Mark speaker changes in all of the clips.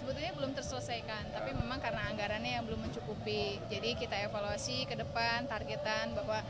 Speaker 1: sebetulnya belum terselesaikan, tapi memang karena anggarannya yang belum mencukupi. Jadi kita evaluasi ke depan, targetan bahwa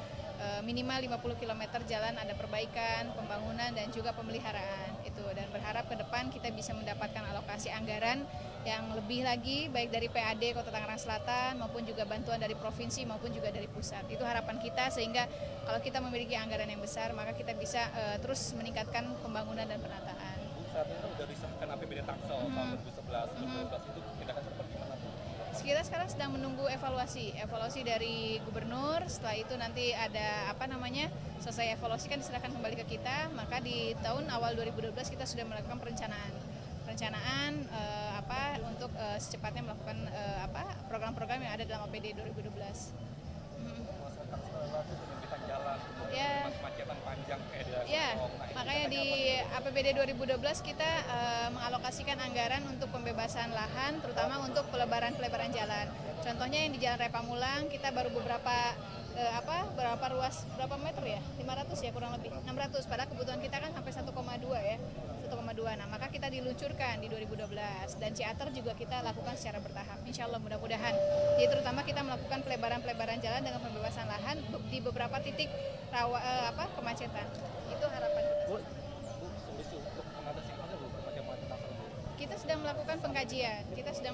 Speaker 1: minimal 50 km jalan ada perbaikan, pembangunan dan juga pemeliharaan itu, dan berharap ke depan kita bisa mendapatkan alokasi anggaran yang lebih lagi baik dari PAD Kota Tangerang Selatan maupun juga bantuan dari provinsi maupun juga dari pusat. Itu harapan kita, sehingga kalau kita memiliki anggaran yang besar maka kita bisa terus meningkatkan pembangunan dan penataan.
Speaker 2: Saat ini sudah disahkan APBD Tangsel tahun 2011, 2012 itu tindakan seperti gimana?
Speaker 1: Kita sekarang sedang menunggu evaluasi dari gubernur. Setelah itu nanti ada selesai evaluasi kan diserahkan kembali ke kita. Maka di tahun awal 2012 kita sudah melakukan perencanaan untuk secepatnya melakukan program-program yang ada dalam APD 2012. Ya.
Speaker 2: Kemacetan panjang
Speaker 1: Ya, makanya di APBD 2012 kita mengalokasikan anggaran untuk pembebasan lahan, terutama untuk pelebaran jalan. Contohnya yang di Jalan Raya Pamulang kita baru berapa meter ya? 500 ya kurang lebih, 600. Padahal kebutuhan kita kan sampai 1,2 ya. 1,2. Nah, maka kita diluncurkan di 2012, dan Ciater juga kita lakukan secara bertahap. Insya Allah mudah-mudahan. Jadi terutama kita melakukan pelebaran jalan dengan pembebasan lahan di beberapa titik kemacetan. Itu harapan kita.
Speaker 2: Solusi untuk mengatasi kemacetan
Speaker 1: Kita sedang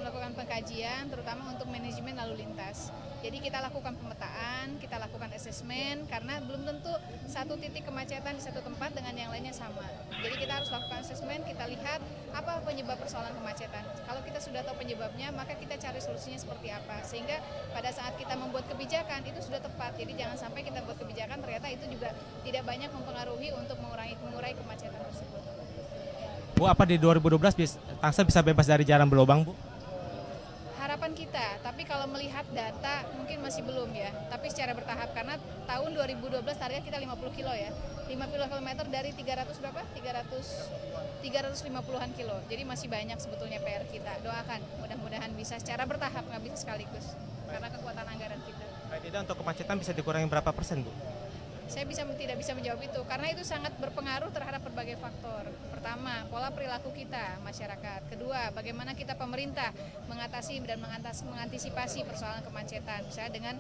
Speaker 1: melakukan pengkajian terutama untuk manajemen lalu lintas. Jadi kita lakukan pemetaan, kita lakukan asesmen, karena belum tentu satu titik kemacetan di satu tempat dengan yang lainnya sama. Jadi kita harus lakukan asesmen, kita lihat apa penyebab persoalan kemacetan. Kalau kita sudah tahu penyebabnya, maka kita cari solusinya seperti apa, sehingga pada saat kita membuat kebijakan itu sudah tepat. Jadi jangan sampai kita buat kebijakan ternyata itu juga tidak banyak mempengaruhi untuk mengurai kemacetan tersebut.
Speaker 3: Bu, apa di 2012 Tangsel bisa bebas dari jalan berlubang, Bu?
Speaker 1: Harapan kita, tapi kalau melihat data mungkin masih belum ya, tapi secara bertahap, karena tahun 2012 target kita 50 kilo ya, 50 km dari 350-an kilo, jadi masih banyak sebetulnya PR kita. Doakan mudah-mudahan bisa secara bertahap, nggak bisa sekaligus karena kekuatan anggaran kita.
Speaker 3: Tidak, untuk kemacetan bisa dikurangi berapa persen, Bu?
Speaker 1: Saya tidak bisa menjawab itu, karena itu sangat berpengaruh terhadap berbagai faktor. Pertama, pola perilaku kita, masyarakat. Kedua, bagaimana kita pemerintah mengatasi dan mengantisipasi persoalan kemacetan, misalnya dengan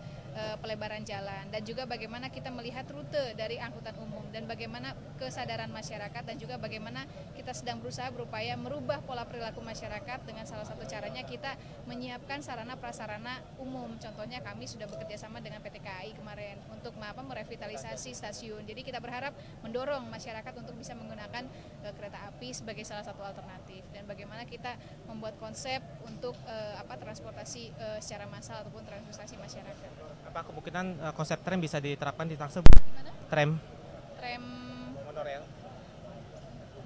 Speaker 1: pelebaran jalan, dan juga bagaimana kita melihat rute dari angkutan umum, dan bagaimana kesadaran masyarakat, dan juga bagaimana kita sedang berupaya merubah pola perilaku masyarakat dengan salah satu caranya kita menyiapkan sarana prasarana umum. Contohnya kami sudah bekerja sama dengan PT KAI kemarin untuk merevitalisasi stasiun. Jadi kita berharap mendorong masyarakat untuk bisa menggunakan kereta api sebagai salah satu alternatif, dan bagaimana kita membuat konsep untuk transportasi secara massal ataupun transportasi masyarakat.
Speaker 3: Apa kemungkinan konsep tram bisa diterapkan di Tangsel?
Speaker 1: Gimana?
Speaker 3: Tram
Speaker 2: monorail.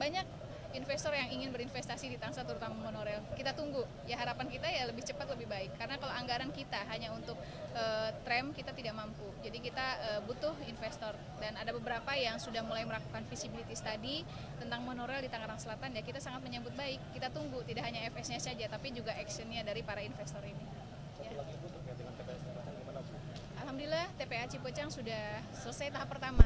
Speaker 1: Banyak investor yang ingin berinvestasi di Tangsel, terutama monorail. Kita tunggu, ya harapan kita ya lebih cepat lebih baik, karena kalau anggaran kita hanya untuk tram kita tidak mampu. Jadi kita butuh investor, dan ada beberapa yang sudah mulai melakukan feasibility study tentang monorail di Tangerang Selatan. Ya kita sangat menyambut baik, kita tunggu tidak hanya FS-nya saja tapi juga action-nya dari para investor ini. Ya. Alhamdulillah TPA Cipocang sudah selesai tahap pertama,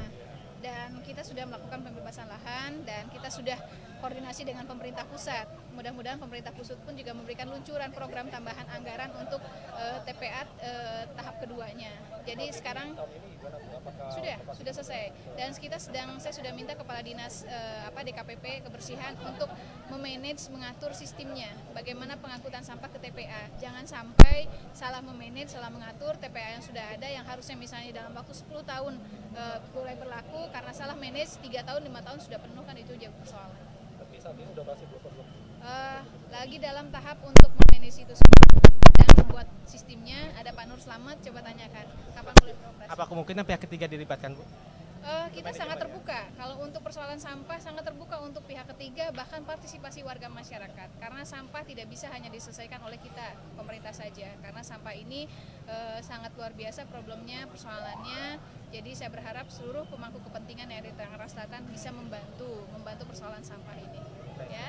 Speaker 1: dan kita sudah melakukan pembebasan lahan, dan kita sudah koordinasi dengan pemerintah pusat. Mudah-mudahan pemerintah pusat pun juga memberikan luncuran program tambahan anggaran untuk TPA tahap keduanya. Jadi sekarang sudah selesai, dan saya sudah minta kepala dinas DKPP kebersihan untuk mengatur sistemnya, bagaimana pengangkutan sampah ke TPA. Jangan sampai salah salah mengatur TPA yang sudah ada, yang harusnya misalnya dalam waktu 10 tahun mulai berlaku, karena salah manage 3 tahun 5 tahun sudah penuh, kan itu jadi persoalan.
Speaker 2: Tapi saat ini udah operasi belum?
Speaker 1: Lagi dalam tahap untuk memanage itu semua dan membuat sistemnya. Ada Pak Nur Slamet, coba tanyakan kapan mulai beroperasi.
Speaker 3: Apa kemungkinan pihak ketiga dilibatkan, Bu?
Speaker 1: Kita sangat terbuka. Kalau untuk persoalan sampah sangat terbuka untuk pihak ketiga, bahkan partisipasi warga masyarakat. Karena sampah tidak bisa hanya diselesaikan oleh kita, pemerintah saja. Karena sampah ini sangat luar biasa problemnya, persoalannya. Jadi saya berharap seluruh pemangku kepentingan yang ada di Tangerang Selatan bisa membantu persoalan sampah ini. Ya.